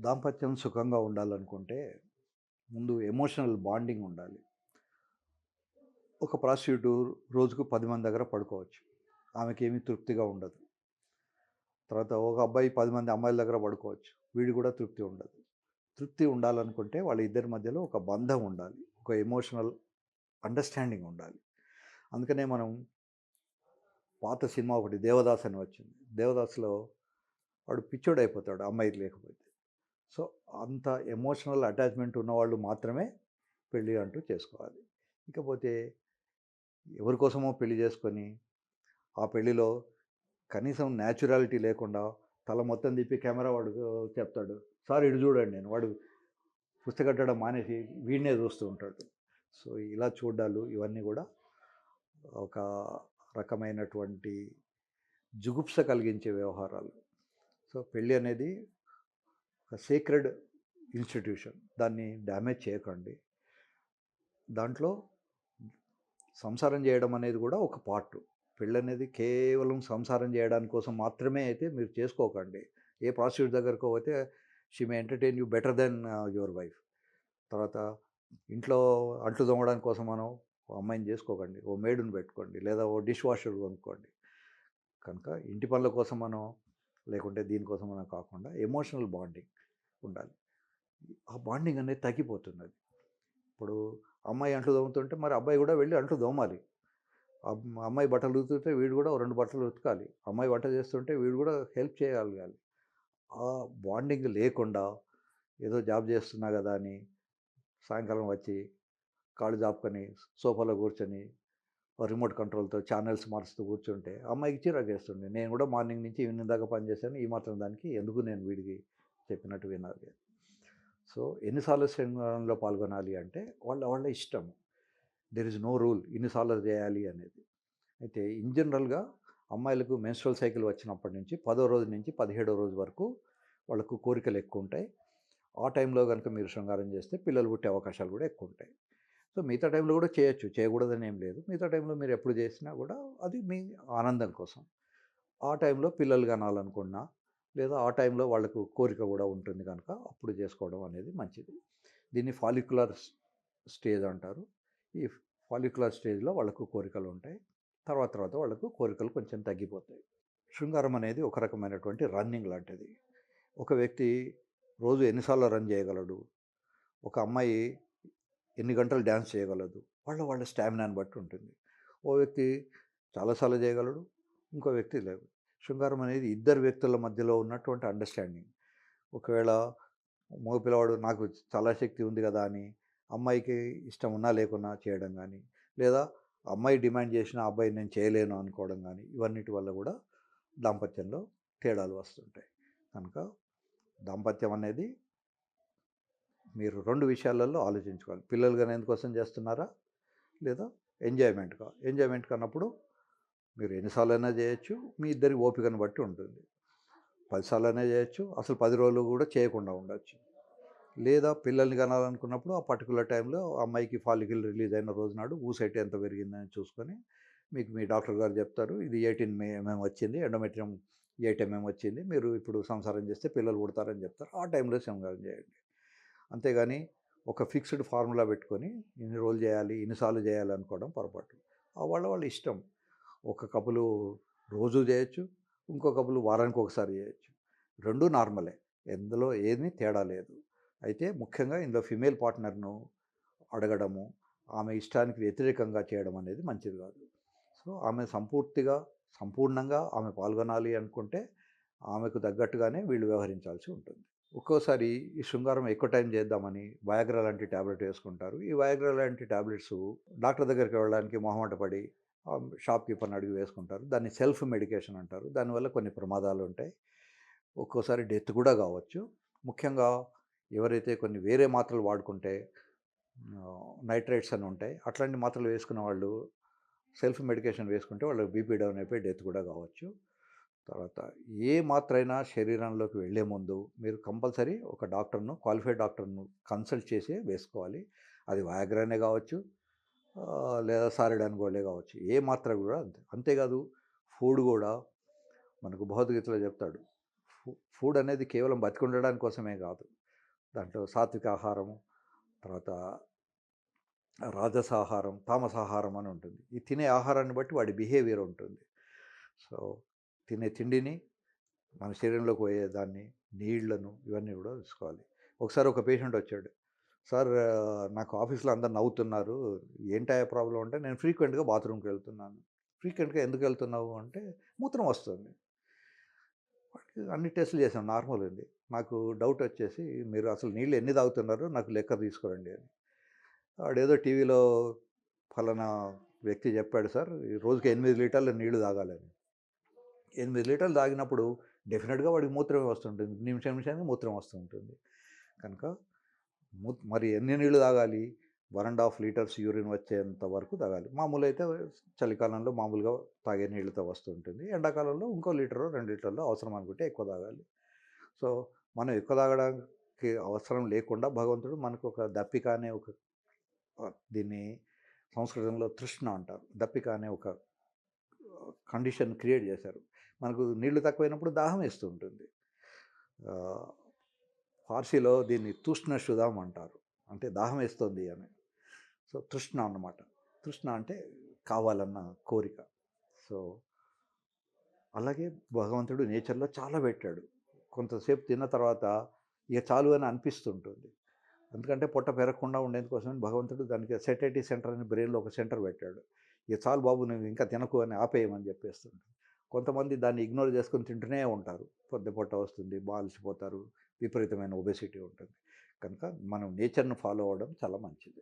దాంపత్యం సుఖంగా ఉండాలనుకుంటే ముందు ఎమోషనల్ బాండింగ్ ఉండాలి. ఒక ప్రాస్టిట్యూట్ రోజుకు 10 మంది దగ్గర పడుకోవచ్చు. ఆమెకేమీ తృప్తిగా ఉండదు. తర్వాత ఒక అబ్బాయి 10 మంది అమ్మాయిల దగ్గర పడుకోవచ్చు. వీడికి కూడా తృప్తి ఉండదు. తృప్తి ఉండాలనుకుంటే వాళ్ళ ఇద్దరి మధ్యలో ఒక బంధం ఉండాలి. ఒక ఎమోషనల్ అండర్‌స్టాండింగ్ ఉండాలి. అందుకనే మనం పాత సినిమా ఒకటి 'దేవదాస్' అని వచ్చింది. 'దేవదాస్‌లో' వాడు పిచ్చోడైపోతాడు అమ్మాయి లేకపోతే. సో, అంత ఎమోషనల్ అటాచ్‌మెంట్ ఉన్నవాళ్ళు మాత్రమే పెళ్లి అంటూ చేసుకోవాలి. ఇకపోతే ఎవరి కోసమో పెళ్లి చేసుకొని, ఆ పెళ్లిలో కనీసం న్యాచురాలిటీ లేకుండా తల మొత్తం తిప్పి కెమెరా వాడు చెప్తాడు, "సార్ ఇటు చూడండి" అని. వాడు పుస్తకట్టడం మానేసి వీడినే చూస్తూ ఉంటాడు. సో, ఇలా చూడ్డాలు ఇవన్నీ కూడా ఒక రకమైనటువంటి జుగుప్స కలిగించే వ్యవహారాలు. సో, పెళ్లి అనేది ఒక సేక్రెడ్ ఇన్‌స్టిట్యూషన్. దాన్ని డ్యామేజ్ చేయకండి. దాంట్లో సంసారం చేయడం అనేది కూడా ఒక పార్ట్. పెళ్ళనేది కేవలం సంసారం చేయడానికి కోసం మాత్రమే అయితే మీరు చేసుకోకండి. ఏ ప్రాస్టిట్యూట్ దగ్గరకో పోతే she may entertain you better than your wife. తర్వాత ఇంట్లో అంట్లు తోమడానికి కోసం మనం ఓ అమ్మాయిని చేసుకోకండి. ఓ మెయిడ్‌ని పెట్టుకోండి. లేదా ఓ డిష్ వాషర్ కొనుక్కోండి. కనుక ఇంటి పనుల కోసం మనం లేకుంటే దీనికోసం మనం కాకుండా ఎమోషనల్ బాండింగ్ ఉండాలి. ఆ బాండింగ్ అనేది తగ్గిపోతున్నది. ఇప్పుడు అమ్మాయి అంట్లు తోముతుంటే మరి అబ్బాయి కూడా వెళ్ళి అంట్లు తోమాలి. అమ్మాయి బట్టలు ఉతుకుతుంటే వీడు కూడా ఓ 2 బట్టలు ఉతకాలి. అమ్మాయి వంట చేస్తుంటే వీడు కూడా హెల్ప్ చేయగలగాలి. ఆ బాండింగ్ లేకుండా ఏదో జాబ్ చేస్తున్నా కదా అని సాయంకాలం వచ్చి కాళ్ళు చాపుకొని సోఫాలో కూర్చొని రిమోట్ కంట్రోల్‌తో ఛానెల్స్ మారుస్తూ కూర్చుంటే అమ్మాయికి చిరాకేస్తుంది. నేను కూడా మార్నింగ్ నుంచి ఈవినింగ్ దాకా పనిచేశాను. ఈ మాత్రం దానికి ఎందుకు నేను వీడికి చెప్పినట్టు వినాలి. సో, ఎన్ని సార్లు శృంగారంలో పాల్గొనాలి అంటే వాళ్ళ వాళ్ళ ఇష్టం. దేర్ ఈజ్ నో రూల్ ఇన్ని సార్లు చేయాలి అనేది. అయితే ఇన్ జనరల్‌గా అమ్మాయిలకు మెన్స్ట్రువల్ సైకిల్ వచ్చినప్పటి నుంచి 10వ రోజు నుంచి 17వ రోజు వరకు వాళ్ళకు కోరికలు ఎక్కువుంటాయి. ఆ టైంలో గనుక మీరు శృంగారం చేస్తే పిల్లలు పుట్టే అవకాశాలు కూడా ఎక్కువుంటాయి. సో, మిగతా టైంలో కూడా చేయొచ్చు. చేయకూడదని ఏం లేదు. మిగతా టైంలో మీరు ఎప్పుడు చేసినా కూడా అది మీ ఆనందం కోసం. ఆ టైంలో పిల్లలు కనాలనుకున్నా, లేదా ఆ టైంలో వాళ్ళకు కోరిక కూడా ఉంటుంది కనుక అప్పుడు చేసుకోవడం అనేది మంచిది. దీన్ని ఫాలిక్యులర్ స్టేజ్ అంటారు. ఈ ఫాలిక్యులర్ స్టేజ్‌లో వాళ్ళకు కోరికలుంటాయి. తర్వాత తర్వాత వాళ్ళకు కోరికలు కొంచెం తగ్గిపోతాయి. శృంగారం అనేది ఒక రకమైనటువంటి రన్నింగ్ లాంటిది. ఒక వ్యక్తి రోజు ఎన్ని సార్లు రన్ చేయగలడు? ఒక అమ్మాయి ఎన్ని గంటలు డాన్స్ చేయగలదు? వాళ్ళ వాళ్ళ స్టామినాని బట్టి ఉంటుంది. ఓ వ్యక్తి చాలా సార్లు చేయగలడు. ఇంకో వ్యక్తి లేదు. శృంగారం అనేది ఇద్దరు వ్యక్తుల మధ్యలో ఉన్నటువంటి అండర్‌స్టాండింగ్. ఒకవేళ మగ పిల్లవాడు నాకు చాలా శక్తి ఉంది కదా అని అమ్మాయికి ఇష్టం ఉన్నా లేకున్నా చేయడం కానీ, లేదా అమ్మాయి డిమాండ్ చేసిన అబ్బాయి నేను చేయలేను అనుకోవడం కానీ, ఇవన్నిటి వల్ల కూడా దాంపత్యంలో తేడాలు వస్తుంటాయి. కనుక దాంపత్యం అనేది మీరు 2 విషయాలలో ఆలోచించుకోవాలి. పిల్లలు కనేందుకోసం చేస్తున్నారా? లేదా ఎంజాయ్‌మెంట్‌గా? ఎంజాయ్‌మెంట్‌కి అన్నప్పుడు మీరు ఎన్ని సార్లైనా చేయొచ్చు. మీ ఇద్దరి ఓపికను బట్టి ఉంటుంది. 10 సార్లైనా చేయొచ్చు. అసలు 10 రోజులు కూడా చేయకుండా ఉండొచ్చు. లేదా పిల్లల్ని కనాలనుకున్నప్పుడు ఆ పర్టిక్యులర్ టైంలో అమ్మాయికి ఫాలికల్ రిలీజ్ అయిన రోజు నాడు ఊసైతే ఎంత పెరిగిందని చూసుకొని మీకు మీ డాక్టర్ గారు చెప్తారు. ఇది 18 ఎంఎం వచ్చింది. ఎండోమెట్రియం 8 ఎంఎం వచ్చింది. మీరు ఇప్పుడు సంసారం చేస్తే పిల్లలు పుడతారని చెప్తారు. ఆ టైంలో సంసారం చేయండి. అంతేగాని ఒక ఫిక్స్డ్ ఫార్ములా పెట్టుకొని ఇన్ని రోజులు చేయాలి, ఇన్ని సార్లు చేయాలి అనుకోవడం పొరపాటు. వాళ్ళ వాళ్ళ ఇష్టం. ఒక కపులు రోజు చేయొచ్చు. ఇంకో కపులు వారానికి ఒకసారి చేయొచ్చు. 2 నార్మలే. ఎందులో ఏమీ తేడా లేదు. అయితే ముఖ్యంగా ఇందులో ఫీమేల్ పార్ట్నర్‌ను అడగడము, ఆమె ఇష్టానికి వ్యతిరేకంగా చేయడం అనేది మంచిది కాదు. సో, ఆమె సంపూర్ణంగా ఆమె పాల్గొనాలి అనుకుంటే, ఆమెకు తగ్గట్టుగానే వీళ్ళు వ్యవహరించాల్సి ఉంటుంది. ఒక్కోసారి ఈ శృంగారం ఎక్కువ టైం చేద్దామని వయాగ్రా లాంటి టాబ్లెట్ వేసుకుంటారు. ఈ వయాగ్రా లాంటి టాబ్లెట్సు డాక్టర్ దగ్గరికి వెళ్ళడానికి మొహమాట పడి షాప్ కీపర్‌ని అడిగి వేసుకుంటారు. దాన్ని సెల్ఫ్ మెడికేషన్ అంటారు. దానివల్ల కొన్ని ప్రమాదాలుంటాయి. ఒక్కోసారి డెత్ కూడా కావచ్చు. ముఖ్యంగా ఎవరైతే కొన్ని వేరే మాత్రలు వాడుకుంటే నైట్రేట్స్ అని ఉంటాయి. అట్లాంటి మాత్రలు వేసుకున్న వాళ్ళు సెల్ఫ్ మెడికేషన్ వేసుకుంటే వాళ్ళకి బీపీ డౌన్ అయిపోయి డెత్ కూడా కావచ్చు. తర్వాత ఏ మాత్ర అయినా శరీరంలోకి వెళ్ళే ముందు మీరు కంపల్సరీ ఒక డాక్టర్‌ను క్వాలిఫైడ్ డాక్టర్‌ను కన్సల్ట్ చేసే వేసుకోవాలి. అది వయాగ్రానే కావచ్చు, లేదా సారిడాన్ గోళే కావచ్చు. ఏ మాత్ర కూడా అంతే. అంతేకాదు ఫుడ్ కూడా మనకు భగవద్గీతలో చెప్తాడు. ఫుడ్ అనేది కేవలం బతికుండడానికి కోసమే కాదు. దాంట్లో సాత్విక ఆహారము, తర్వాత రాజసాహారం, తామసాహారం అని ఉంటుంది. ఈ తినే ఆహారాన్ని బట్టి వాడి బిహేవియర్ ఉంటుంది. సో, తినే తిండిని, మన శరీరంలోకి పోయేదాన్ని, నీళ్లను ఇవన్నీ కూడా చూసుకోవాలి. ఒకసారి ఒక పేషెంట్ వచ్చాడు. సార్ నాకు ఆఫీస్‌లో అందరూ నవ్వుతున్నారు. ఏంటయ్యా ప్రాబ్లమ్ అంటే, నేను ఫ్రీక్వెంట్‌గా బాత్రూమ్‌కి వెళ్తున్నాను. ఫ్రీక్వెంట్‌గా ఎందుకు వెళ్తున్నావు అంటే, మూత్రం వస్తుంది. వాడికి అన్ని టెస్టులు చేసాం, నార్మల్ ఉంది. నాకు డౌట్ వచ్చేసి, మీరు అసలు నీళ్ళు ఎన్ని తాగుతున్నారో నాకు లెక్క తీసుకురండి అని. వాడేదో టీవీలో ఫలానా వ్యక్తి చెప్పాడు సార్, ఈ రోజుకి 8 లీటర్ల నీళ్లు తాగాలని. 8 లీటర్లు తాగినప్పుడు డెఫినెట్‌గా వాడికి మూత్రమే వస్తుంటుంది. నిమిషం నిమిషానికి మూత్రం వస్తూ ఉంటుంది. కనుక మరి ఎన్ని నీళ్లు తాగాలి? 1 ½ లీటర్స్ యూరిన్ వచ్చేంత వరకు తాగాలి. మామూలు అయితే చలికాలంలో మామూలుగా తాగే నీళ్ళతో వస్తూ ఉంటుంది. ఎండాకాలంలో ఇంకో లీటరో, 2 లీటర్లో అవసరం అనుకుంటే ఎక్కువ తాగాలి. సో, మనం ఎక్కువ తాగడానికి అవసరం లేకుండా భగవంతుడు మనకు ఒక దప్పిక అనే ఒక దీన్ని సంస్కృతంలో తృష్ణ అంటారు. దప్పిక అనే ఒక కండిషన్ క్రియేట్ చేశారు. మనకు నీళ్లు తక్కువైనప్పుడు దాహం వేస్తూ ఉంటుంది. ఆహ్, ఫార్సీలో దీన్ని తూష్ణ శుదాం అంటారు. అంటే దాహం వేస్తుంది అని. సో, తృష్ణ అన్నమాట. తృష్ణ అంటే కావాలన్న కోరిక. సో, అలాగే భగవంతుడు నేచర్‌లో చాలా పెట్టాడు. కొంతసేపు తిన్న తర్వాత ఇక చాలు అని అనిపిస్తుంటుంది. ఎందుకంటే పొట్ట పెరగకుండా ఉండేందుకోసమని భగవంతుడు దానికి సెటైటీ సెంటర్ అని బ్రెయిన్‌లో ఒక సెంటర్ పెట్టాడు. ఇక చాలు బాబు నువ్వు ఇంకా తినకు అని ఆపేయమని చెప్పేస్తుంటాడు. కొంతమంది దాన్ని ఇగ్నోర్ చేసుకొని తింటూనే ఉంటారు. పొట్ట వస్తుంది, అలసిపోతారు, విపరీతమైన ఒబెసిటీ ఉంటుంది. కనుక మనం నేచర్‌ని ఫాలో అవ్వడం చాలా మంచిది.